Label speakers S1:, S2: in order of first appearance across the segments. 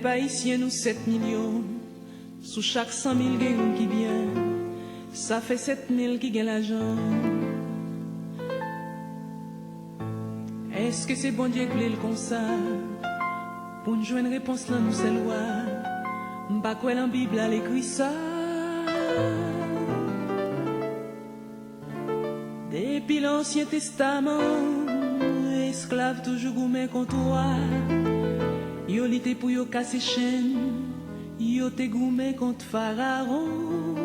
S1: peuple haïtien, nous 7 millions. Sous chaque 100 000 gagnants qui vient, ça fait 7 000 qui gagnent l'argent. Est-ce que c'est bon Dieu qui voulait le comme ça? Pour nous jouer une réponse là, nous c'est loi. M'pas quoi dans la Bible, elle écrit ça. Depuis l'Ancien Testament, esclaves toujours gourmets contre toi. Yo lité pour yo casser chaîne, yo te gourmets contre Pharaon.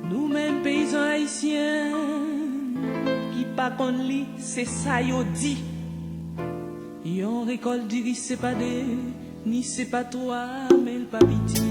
S1: Nous-mêmes paysans haïtiens, qui pas qu'on lit, c'est ça yo dit. Yon récolte du riz, c'est pas des, ni c'est pas toi, mais le papiti.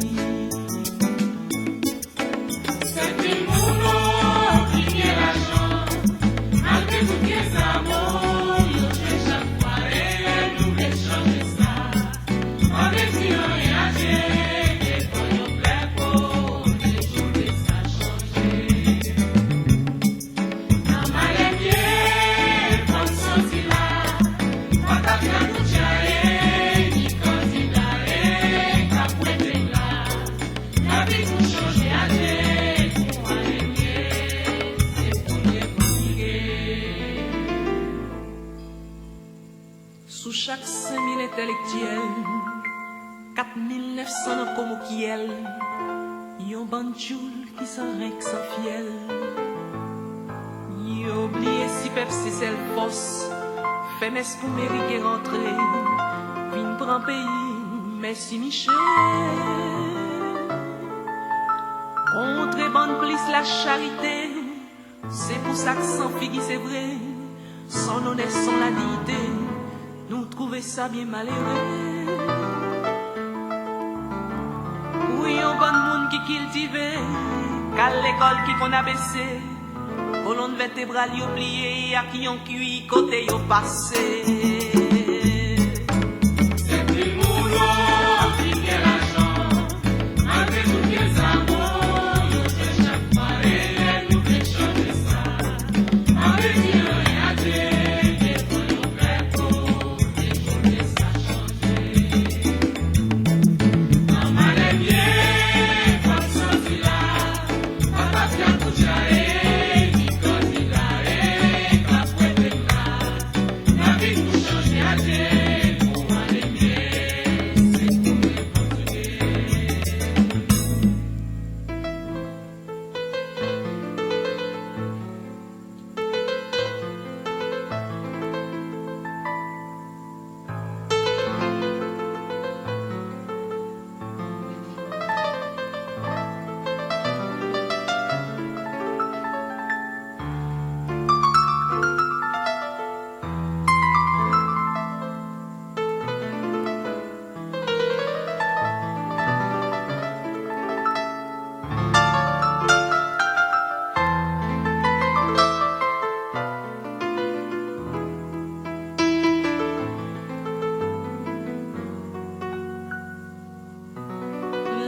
S1: Sous chaque 5000 intellectuels, 4900 ans comme kiel, yon bandjoul qui s'en règle sans fiel. Yon oublié si pep c'est celle force, fait mes pour mériter rentrer, vin prend pays, merci Michel. Contrebande plus la charité, c'est pour ça que sans figue c'est vrai, sans honneur, sans la dignité. Nous trouvons ça bien malheureux. Oui, on bon monde qui cultive, qu'à l'école qui qu'on a baissé, colonne vertébrale y oublié, à qui on cuit côté y passé.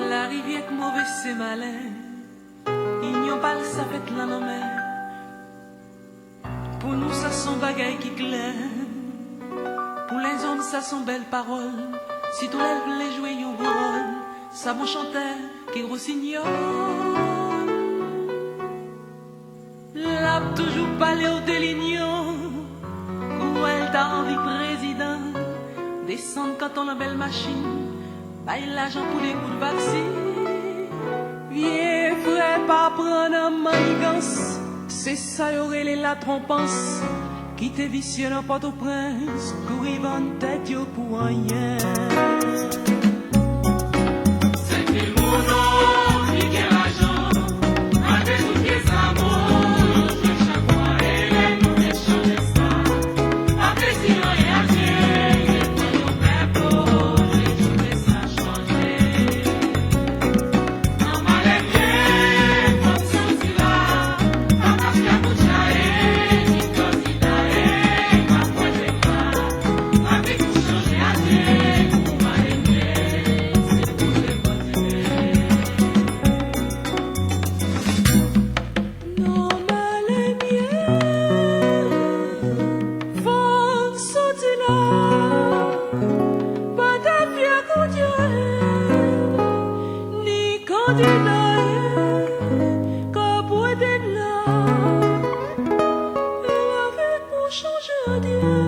S1: La rivière mauvais c'est malin, ils n'y ont pas le savait là non mais. Pour nous ça sont bagailles qui clair, pour les hommes ça sont belles paroles. Si tout l'aile voulait jouer un rôle, ça bon chanteur qui rossignol. L'a toujours parlé au délignon, où elle t'a envie président, descendre quand on a belle machine. Baille l'argent pour les coups de vaccin. Viens frère pas prendre un manigance, c'est ça y aurait les la trompance qui te vicieux dans Port-au-Prince, courir en tête yo pour rien.
S2: Avec tout changer à terre, pour m'aller mieux.
S1: changer à Dieu.